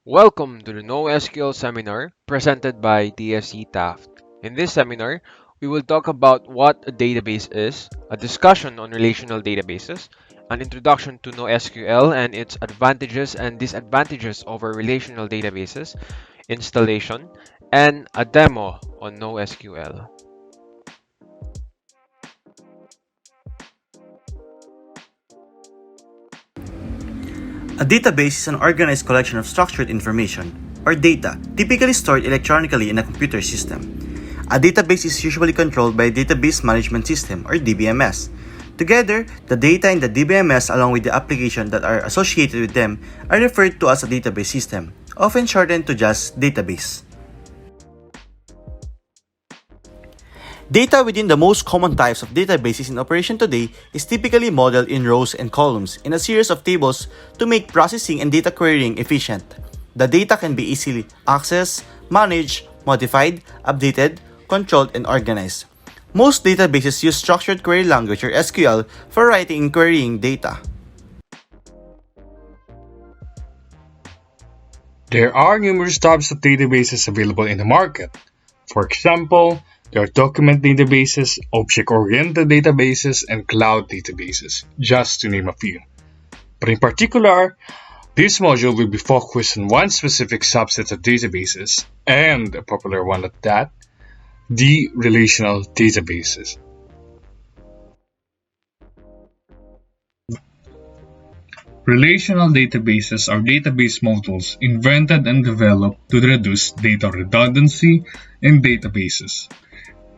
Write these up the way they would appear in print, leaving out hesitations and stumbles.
Welcome to the NoSQL seminar presented by TSC Taft. In this seminar, we will talk about what a database is, a discussion on relational databases, an introduction to NoSQL and its advantages and disadvantages over relational databases, installation, and a demo on NoSQL. A database is an organized collection of structured information, or data, typically stored electronically in a computer system. A database is usually controlled by a database management system, or DBMS. Together, the data in the DBMS along with the applications that are associated with them are referred to as a database system, often shortened to just database. Data within the most common types of databases in operation today is typically modeled in rows and columns in a series of tables to make processing and data querying efficient. The data can be easily accessed, managed, modified, updated, controlled, and organized. Most databases use structured query language or SQL for writing and querying data. There are numerous types of databases available in the market. For example, there are document databases, object-oriented databases, and cloud databases, just to name a few. But in particular, this module will be focused on one specific subset of databases, and a popular one at that, the relational databases. Relational databases are database modules invented and developed to reduce data redundancy in databases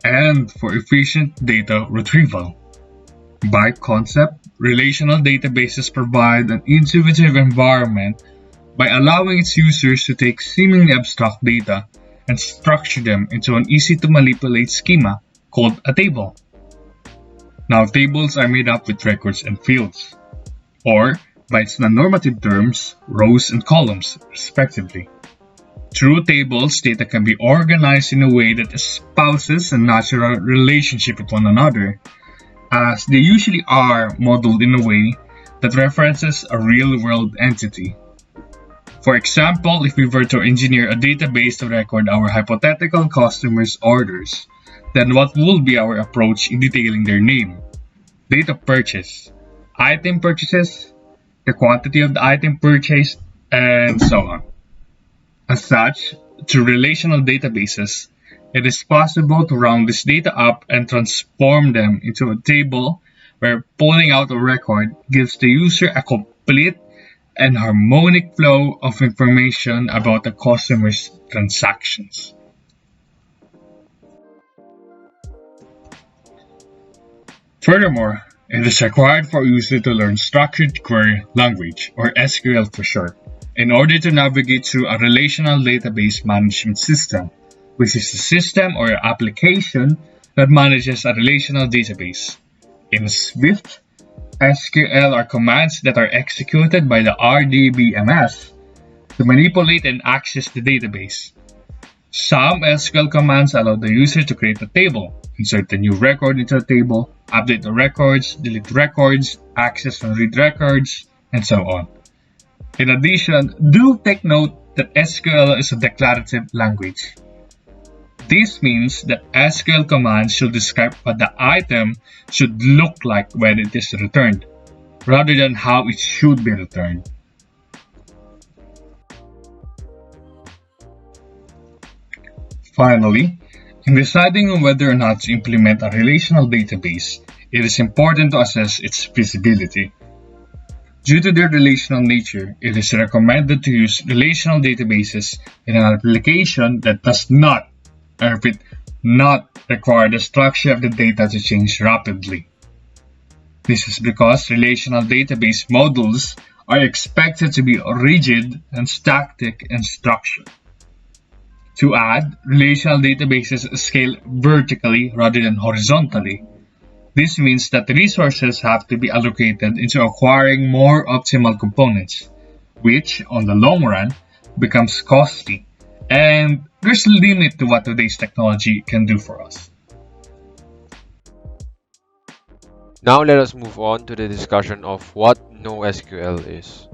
and for efficient data retrieval. By concept, relational databases provide an intuitive environment by allowing its users to take seemingly abstract data and structure them into an easy to manipulate schema called a table. Now, tables are made up with records and fields, or by its non-normative terms, rows and columns, respectively. Through tables, data can be organized in a way that espouses a natural relationship with one another, as they usually are modeled in a way that references a real-world entity. For example, if we were to engineer a database to record our hypothetical customers' orders, then what would be our approach in detailing their name, date of purchase, item purchases, the quantity of the item purchased, and so on. As such, through relational databases, it is possible to round this data up and transform them into a table where pulling out a record gives the user a complete and harmonic flow of information about the customer's transactions. Furthermore, it is required for a user to learn structured query language, or SQL for short, in order to navigate through a relational database management system, which is a system or application that manages a relational database. In Swift, SQL are commands that are executed by the RDBMS to manipulate and access the database. Some SQL commands allow the user to create a table, insert a new record into a table, update the records, delete records, access and read records, and so on. In addition, do take note that SQL is a declarative language. This means that SQL commands should describe what the item should look like when it is returned, rather than how it should be returned. Finally, in deciding on whether or not to implement a relational database, it is important to assess its feasibility. Due to their relational nature, it is recommended to use relational databases in an application that does not, I repeat, not require the structure of the data to change rapidly. This is because relational database models are expected to be rigid and static in structure. To add, relational databases scale vertically rather than horizontally. This means that the resources have to be allocated into acquiring more optimal components, which, on the long run, becomes costly, and there's a limit to what today's technology can do for us. Now let us move on to the discussion of what NoSQL is.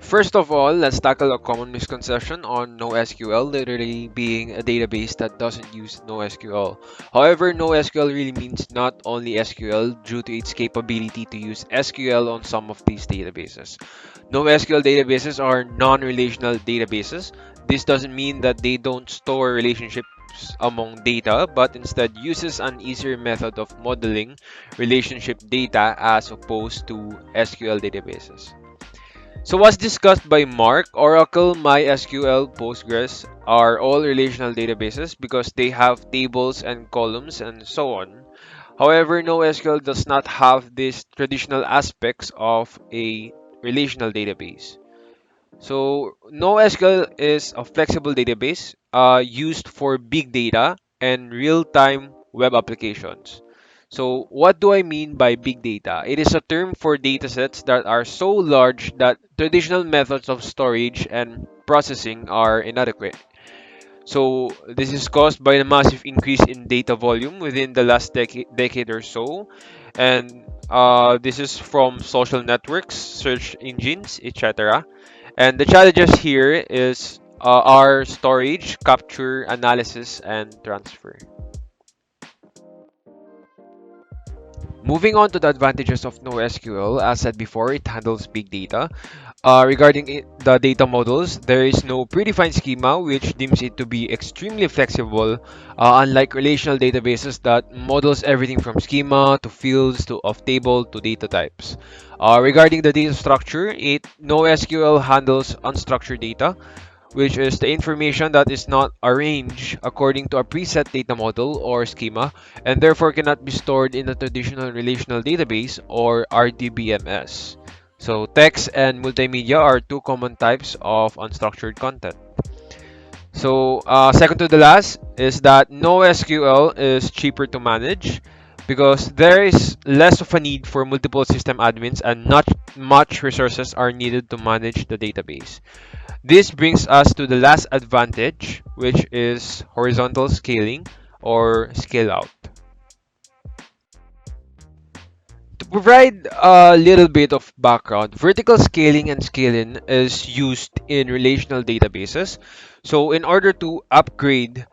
First of all, let's tackle a common misconception on NoSQL, literally being a database that doesn't use NoSQL. However, NoSQL really means not only SQL due to its capability to use SQL on some of these databases. NoSQL databases are non-relational databases. This doesn't mean that they don't store relationships among data, but instead uses an easier method of modeling relationship data as opposed to SQL databases. So as discussed by Mark, Oracle, MySQL, Postgres are all relational databases because they have tables and columns and so on. However, NoSQL does not have these traditional aspects of a relational database. So NoSQL is a flexible database used for big data and real-time web applications. So what do I mean by big data? It is a term for datasets that are so large that traditional methods of storage and processing are inadequate. So this is caused by a massive increase in data volume within the last decade or so, and this is from social networks, search engines, etc. And the challenges here is are storage, capture, analysis, and transfer. Moving on to the advantages of NoSQL, as said before, it handles big data. Regarding the data models, there is no predefined schema, which deems it to be extremely flexible, unlike relational databases that models everything from schema to fields to of table to data types. Regarding the data structure, NoSQL handles unstructured data, which is the information that is not arranged according to a preset data model or schema, and therefore cannot be stored in a traditional relational database or RDBMS. So text and multimedia are two common types of unstructured content. So second to the last is that NoSQL is cheaper to manage because there is less of a need for multiple system admins and not much resources are needed to manage the database. This brings us to the last advantage, which is horizontal scaling or scale out. To provide a little bit of background, vertical scaling and scaling is used in relational databases. So in order to upgrade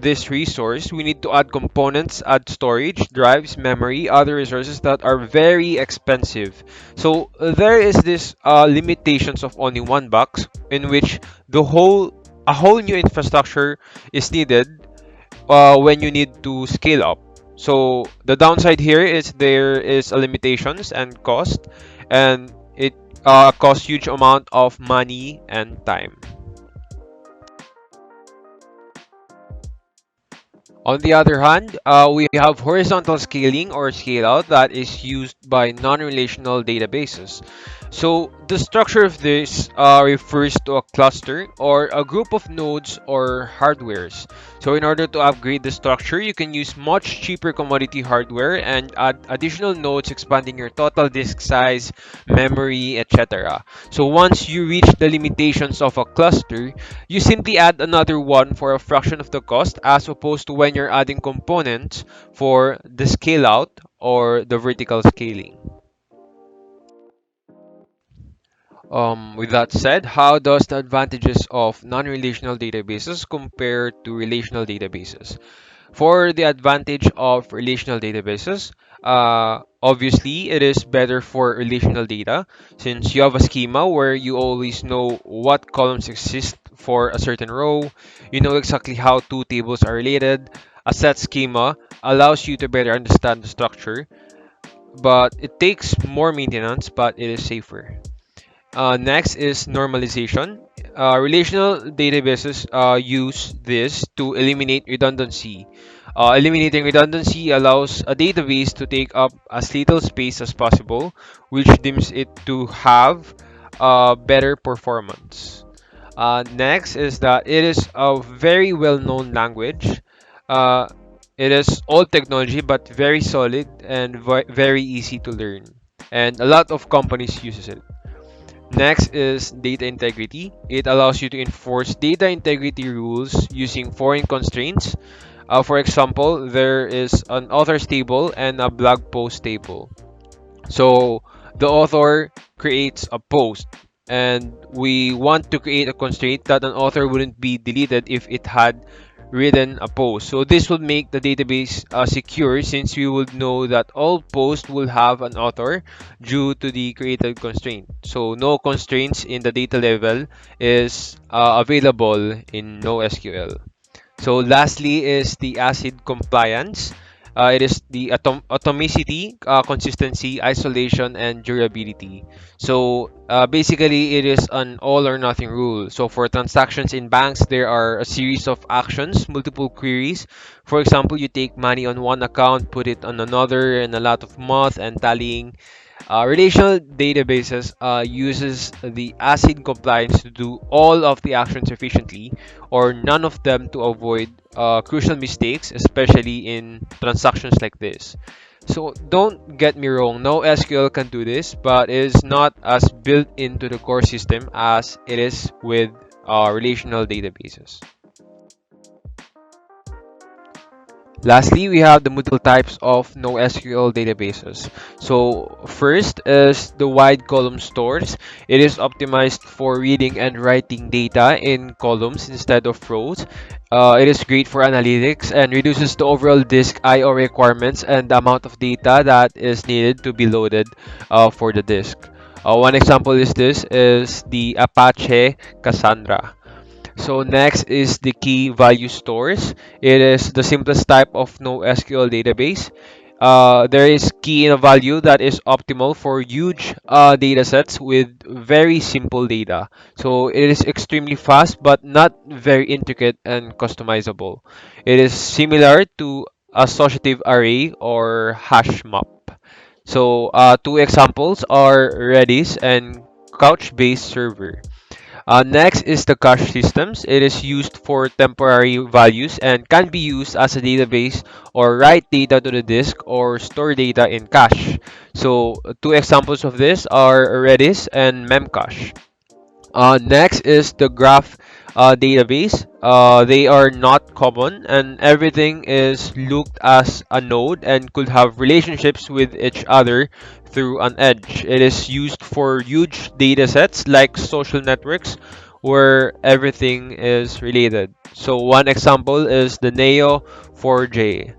this resource, we need to add components, add storage, drives, memory, other resources that are very expensive. So there is this limitations of only one box in which a whole new infrastructure is needed when you need to scale up. So the downside here is there is a limitations and cost, and it costs huge amount of money and time. On the other hand, we have horizontal scaling or scale out that is used by non-relational databases. So the structure of this refers to a cluster or a group of nodes or hardwares. So in order to upgrade the structure, you can use much cheaper commodity hardware and add additional nodes expanding your total disk size, memory, etc. So once you reach the limitations of a cluster, you simply add another one for a fraction of the cost as opposed to when you're adding components for the scale out or the vertical scaling. With that said, how does the advantages of non-relational databases compare to relational databases? For the advantage of relational databases, obviously it is better for relational data since you have a schema where you always know what columns exist for a certain row, you know exactly how two tables are related. A set schema allows you to better understand the structure, but it takes more maintenance, but it is safer. Next is normalization. Relational databases use this to eliminate redundancy. Eliminating redundancy allows a database to take up as little space as possible, which deems it to have better performance. Next is that it is a very well-known language. Uh, it is old technology, but very solid and very easy to learn. And a lot of companies uses it. Next is data integrity. It allows you to enforce data integrity rules using foreign constraints. For example, there is an authors table and a blog post table. So the author creates a post. and we want to create a constraint that an author wouldn't be deleted if it had written a post. So this would make the database secure, since we would know that all posts will have an author due to the created constraint. So no constraints in the data level is available in NoSQL. So lastly is the ACID compliance. It is the atomicity, consistency, isolation, and durability. So basically, it is an all or nothing rule. So for transactions in banks, there are a series of actions, multiple queries. For example, you take money on one account, put it on another, and a lot of math and tallying. Relational databases uses the ACID compliance to do all of the actions efficiently, or none of them to avoid crucial mistakes, especially in transactions like this. So don't get me wrong, no SQL can do this, but it is not as built into the core system as it is with relational databases. Lastly, we have the multiple types of NoSQL databases. So first is the wide column stores. It is optimized for reading and writing data in columns instead of rows. It is great for analytics and reduces the overall disk I/O requirements and the amount of data that is needed to be loaded for the disk. One example is this is the Apache Cassandra. So next is the key value stores. It is the simplest type of NoSQL database. There is key in a value that is optimal for huge data sets with very simple data. So it is extremely fast but not very intricate and customizable. It is similar to associative array or hash map. So two examples are Redis and Couchbase Server. Next is the cache systems. It is used for temporary values and can be used as a database or write data to the disk or store data in cache. So two examples of this are Redis and Memcache. Next is the graph database. They are not common, and everything is looked as a node and could have relationships with each other through an edge. It is used for huge data sets like social networks where everything is related. So one example is the Neo4j.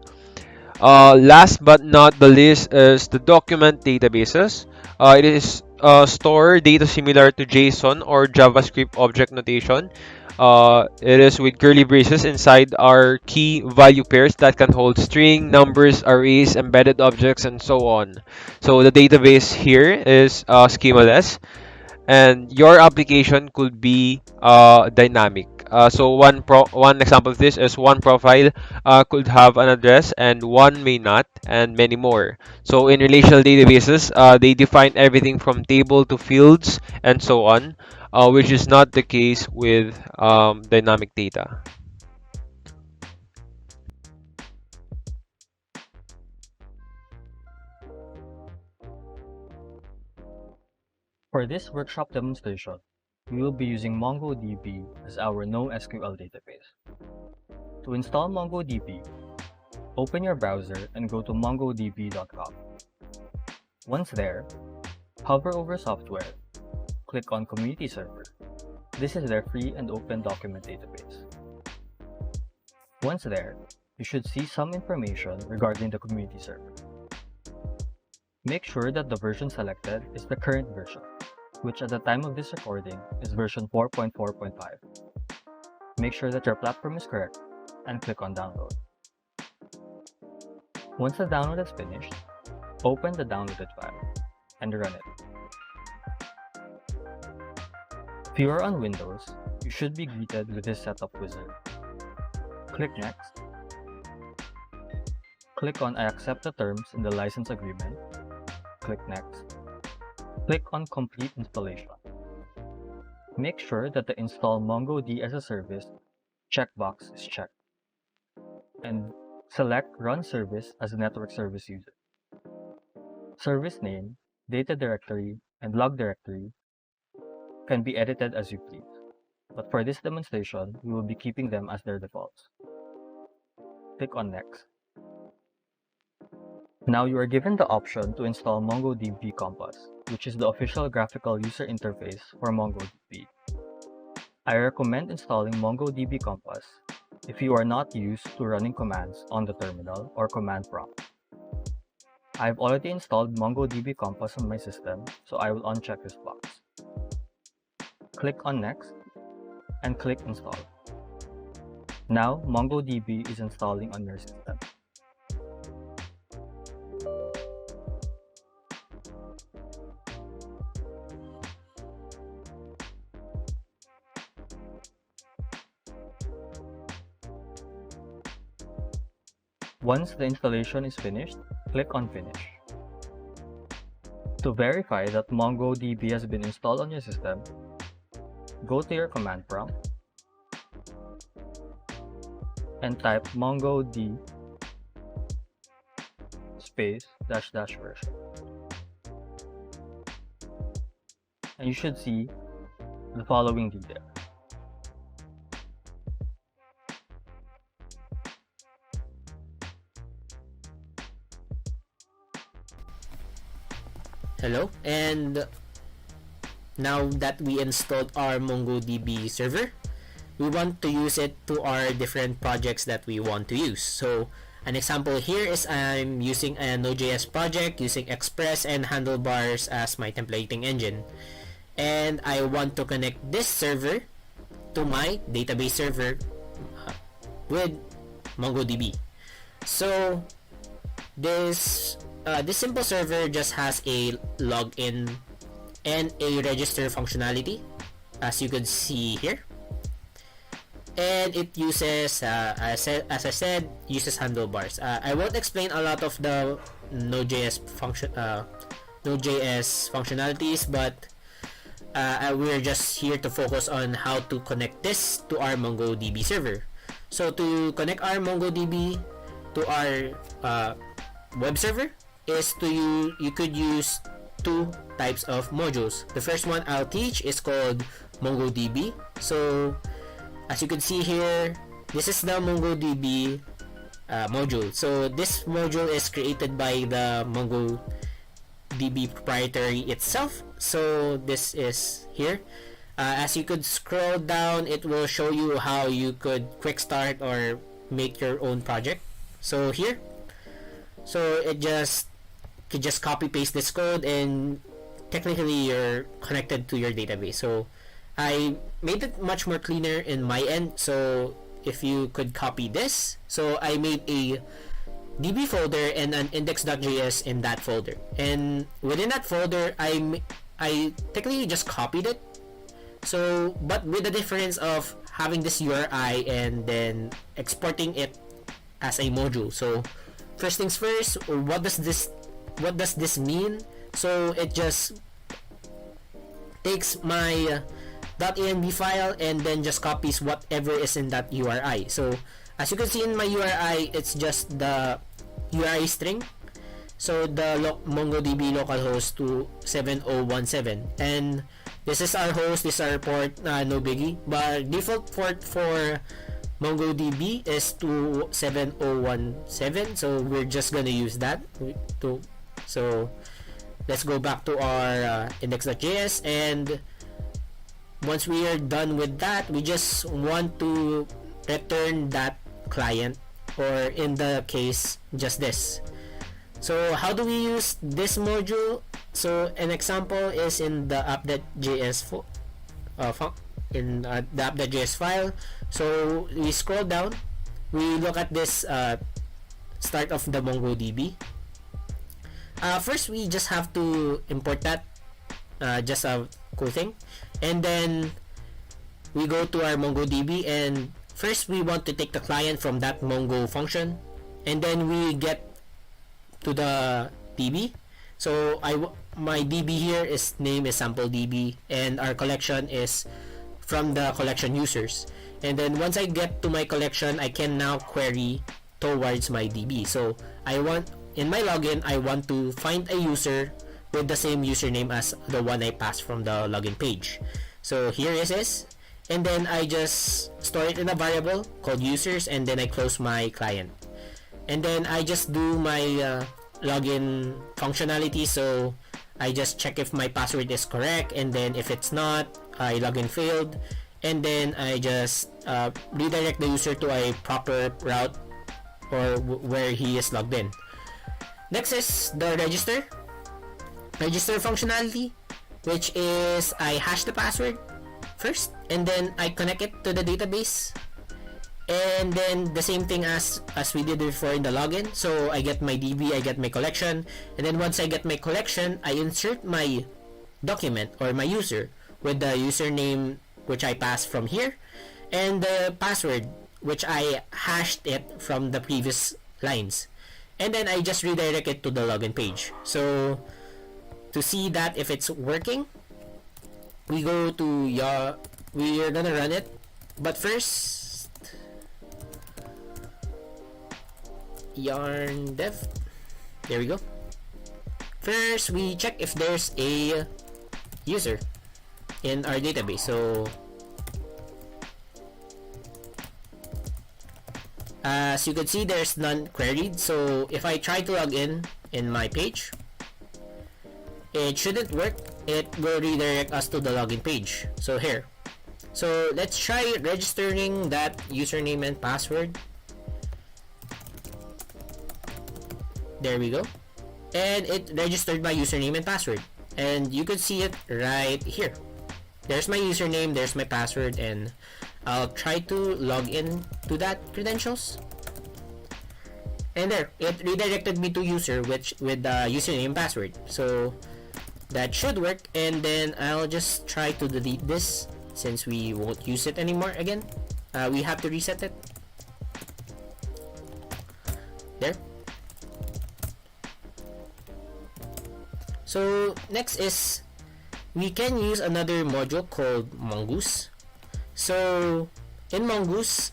Last but not the least is the document databases. It is store data similar to JSON or JavaScript object notation. It is with curly braces inside our key value pairs that can hold string, numbers, arrays, embedded objects, and so on. So the database here is schemaless, and your application could be dynamic. So one example of this is one profile could have an address and one may not, and many more. So in relational databases, they define everything from table to fields and so on, which is not the case with dynamic data. For this workshop demonstration, we will be using MongoDB as our NoSQL database. To install MongoDB, open your browser and go to mongodb.com. Once there, hover over Software, click on Community Server. This is their free and open document database. Once there, you should see some information regarding the community server. Make sure that the version selected is the current version, which at the time of this recording is version 4.4.5. Make sure that your platform is correct and click on Download. Once the download is finished, open the downloaded file and run it. If you are on Windows, you should be greeted with this setup wizard. Click Next. Click on I accept the terms in the license agreement. Click Next. Click on Complete Installation. Make sure that the Install MongoD as a Service checkbox is checked, and select Run Service as a network service user. Service name, data directory, and log directory can be edited as you please, but for this demonstration, we will be keeping them as their defaults. Click on Next. Now you are given the option to install MongoDB Compass, which is the official graphical user interface for MongoDB. I recommend installing MongoDB Compass if you are not used to running commands on the terminal or command prompt. I've already installed MongoDB Compass on my system, so I will uncheck this box. Click on Next and click Install. Now MongoDB is installing on your system. Once the installation is finished, click on Finish. To verify that MongoDB has been installed on your system, go to your command prompt and type mongod space -- version. And you should see the following details. Hello, and now that we installed our MongoDB server, we want to use it to our different projects that we want to use. So an example here is I'm using a Node.js project using Express and Handlebars as my templating engine, and I want to connect this server to my database server with MongoDB. So this simple server just has a login and a register functionality, as you could see here, and it uses as I said, uses handlebars. I won't explain a lot of the Node.js functionalities, but we're just here to focus on how to connect this to our MongoDB server. So to connect our MongoDB to our web server is you could use two types of modules. The first one I'll teach is called MongoDB. So as you can see here, this is the MongoDB module. So this module is created by the MongoDB proprietary itself. So this is here. As you could scroll down, it will show you how you could quick start or make your own project. So here, so it just could just copy paste this code and technically you're connected to your database. So I made it much more cleaner in my end. So if you could copy this, so I made a DB folder and an index.js in that folder, and within that folder I technically just copied it. So but with the difference of having this URI and then exporting it as a module. So first things first, what does this mean? So it just takes my .env file and then just copies whatever is in that URI. So as you can see in my URI, it's just the URI string. So the MongoDB localhost 27017, and this is our host, this is our port, no biggie. But default port for MongoDB is 27017, so we're just gonna use that. So let's go back to our index.js, and once we are done with that, we just want to return that client, or in the case, just this. So how do we use this module? So an example is in the app.js the app.js file. So we scroll down, we look at this start of the MongoDB. First we just have to import that, just a cool thing, and then we go to our MongoDB, and first we want to take the client from that Mongo function, and then we get to the DB. So my DB here is name is sample DB, and our collection is from the collection users. And then once I get to my collection, I can now query towards my DB. So in my login, I want to find a user with the same username as the one I passed from the login page. So here it is, and then I just store it in a variable called users, and then I close my client, and then I just do my login functionality. So I just check if my password is correct, and then if it's not, I login failed, and then I just redirect the user to a proper route or where he is logged in. Next is the register functionality, which is I hash the password first, and then I connect it to the database, and then the same thing as we did before in the login. So I get my DB, I get my collection, and then once I get my collection, I insert my document or my user with the username which I passed from here, and the password which I hashed it from the previous lines, and then I just redirect it to the login page. So to see that if it's working, we go to we are gonna run it, but first yarn dev, there we go. First we check if there's a user in our database. So as you can see, there's none queried. So if I try to log in my page, it shouldn't work. It will redirect us to the login page. So here, so let's try registering that username and password. There we go, and it registered my username and password, and you could see it right here. There's my username, there's my password, and I'll try to log in to that credentials, and there, it redirected me to user with the username and password. So that should work, and then I'll just try to delete this since we won't use it anymore again. We have to reset it. There. So next is we can use another module called Mongoose. So in Mongoose,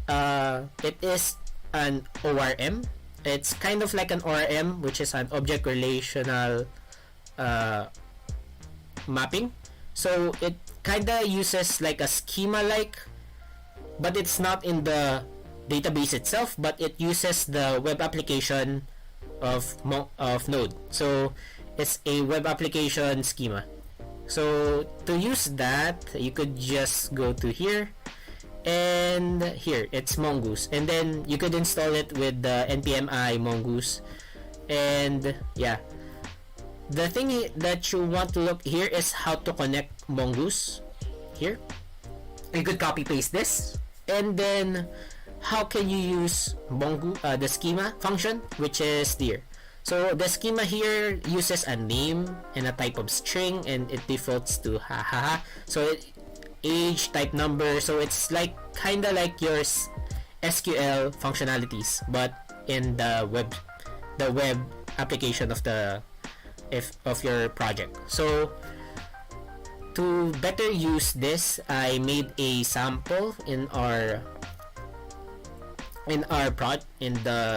it is an ORM. It's kind of like an ORM, which is an object relational mapping. So it kinda uses like a schema like, but it's not in the database itself, but it uses the web application of Node. So it's a web application schema. So to use that, you could just go to here, and here it's Mongoose, and then you could install it with the npm I mongoose. And yeah, the thing that you want to look here is how to connect Mongoose. Here you could copy paste this, and then how can you use the schema function, which is there. So the schema here uses a name and a type of string, and it defaults to hahaha. So age, type number. So it's like kinda like your SQL functionalities, but in the web application of your project. So to better use this, I made a sample in the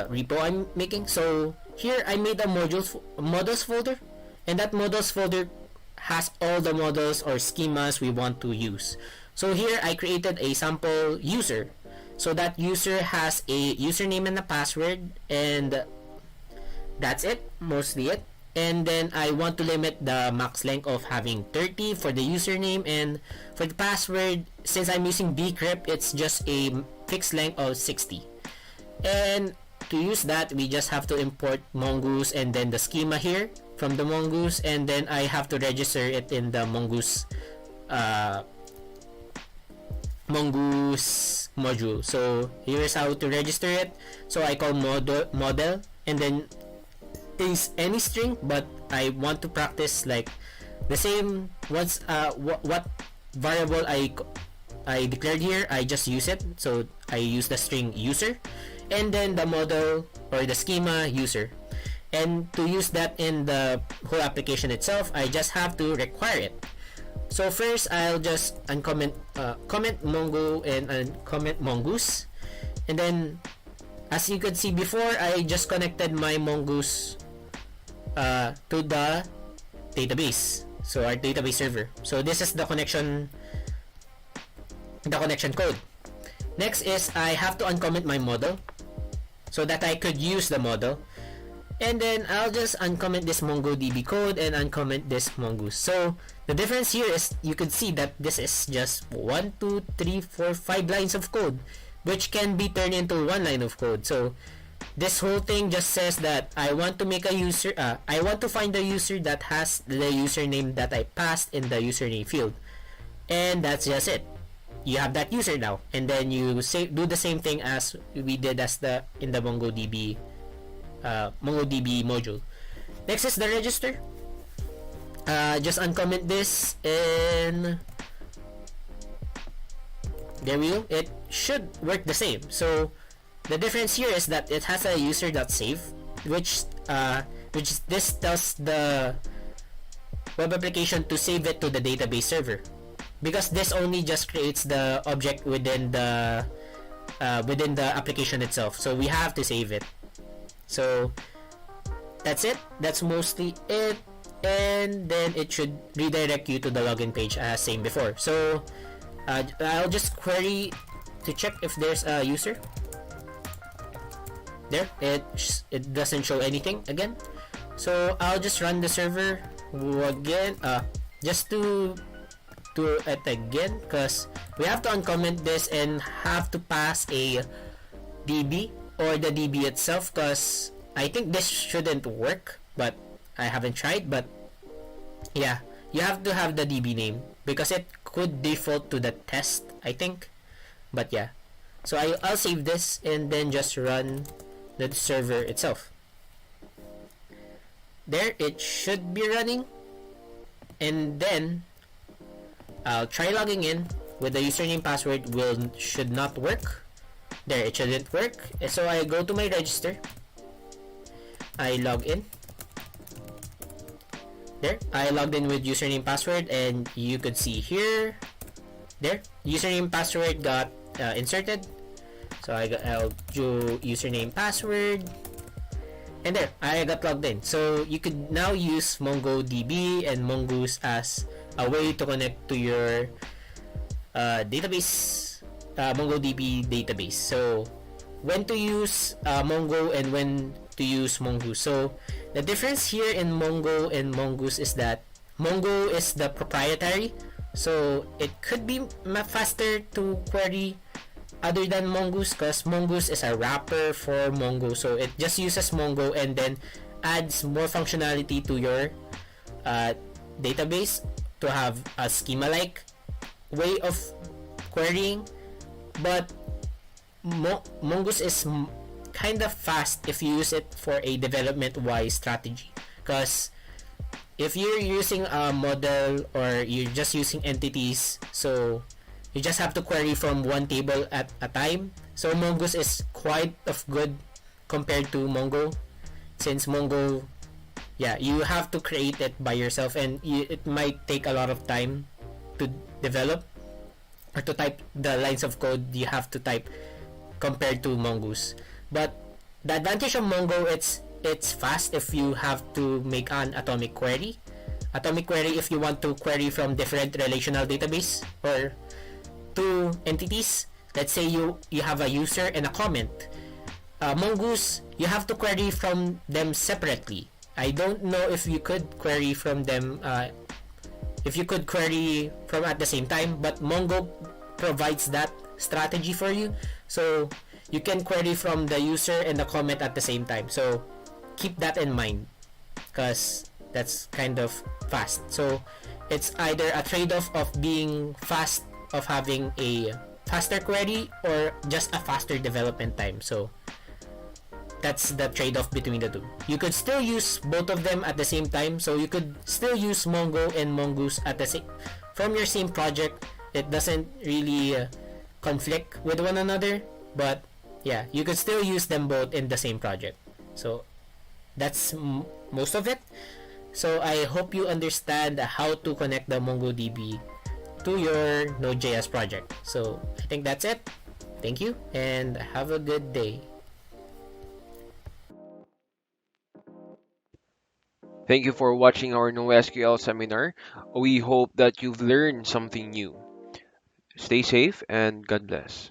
repo I'm making. So here I made a models folder, and that models folder has all the models or schemas we want to use. So here I created a sample user. So that user has a username and a password, and that's it, mostly it. And then I want to limit the max length of having 30 for the username, and for the password, since I'm using bcrypt, it's just a fixed length of 60. And to use that, we just have to import Mongoose and then the schema here from the Mongoose, and then I have to register it in the Mongoose module. So here's how to register it. So I call model, and then is any string, but I want to practice like the same. Once what variable I declared here, I just use it. So I use the string user, and then the model or the schema user. And to use that in the whole application itself, I just have to require it. So first, I'll just comment Mongo and uncomment Mongoose, and then as you could see before, I just connected my Mongoose to the database, so our database server. So this is the connection code. Next is I have to uncomment my model so that I could use the model. And then I'll just uncomment this MongoDB code and uncomment this Mongoose. So the difference here is you could see that this is just 1, 2, 3, 4, 5 lines of code, which can be turned into one line of code. So this whole thing just says that I want to make a user, I want to find the user that has the username that I passed in the username field. And that's just it. You have that user now, and then you do the same thing as we did as the in the MongoDB module. Next is the register. Just uncomment this, and there we go. It should work the same. So the difference here is that it has a user.save, which this tells the web application to save it to the database server, because this only just creates the object within the application itself. So we have to save it. So that's it. That's mostly it. And then it should redirect you to the login page as same before. So I'll just query to check if there's a user. There, it doesn't show anything again. So I'll just run the server again, just to do it again, because we have to uncomment this and have to pass a DB or the DB itself, because I think this shouldn't work, but I haven't tried. But yeah, you have to have the DB name because it could default to the test, I think. But yeah, so I'll save this and then just run the server itself. There, it should be running, and then I'll try logging in with the username password. Should not work. There, it shouldn't work. So I go to my register, I log in. There, I logged in with username password, and you could see here, there, username password got inserted. So I'll do username password, and there, I got logged in. So you could now use MongoDB and Mongoose as a way to connect to your database, MongoDB database. So when to use Mongo and when to use Mongoose. So the difference here in Mongo and Mongoose is that Mongo is the proprietary, so it could be faster to query other than Mongoose, because Mongoose is a wrapper for Mongo, so it just uses Mongo and then adds more functionality to your database to have a schema-like way of querying. But Mongoose is kind of fast if you use it for a development-wise strategy, because if you're using a model or you're just using entities, so you just have to query from one table at a time. So Mongoose is quite of good compared to Mongo, since Mongo, yeah, you have to create it by yourself, and it might take a lot of time to develop or to type the lines of code you have to type compared to Mongoose. But the advantage of Mongo, it's fast if you have to make an atomic query. Atomic query if you want to query from different relational database or two entities. Let's say you have a user and a comment. Mongoose, you have to query from them separately. I don't know if you could query from them, if you could query from at the same time, but Mongo provides that strategy for you. So you can query from the user and the comment at the same time. So keep that in mind, because that's kind of fast. So it's either a trade-off of being fast, of having a faster query, or just a faster development time. So that's the trade-off between the two. You could still use both of them at the same time. So you could still use Mongo and Mongoose at the same from your same project. It doesn't really conflict with one another, but yeah, you could still use them both in the same project. So that's most of it. So I hope you understand how to connect the MongoDB to your Node.js project. So I think that's it. Thank you and have a good day. Thank you for watching our NoSQL seminar. We hope that you've learned something new. Stay safe and God bless.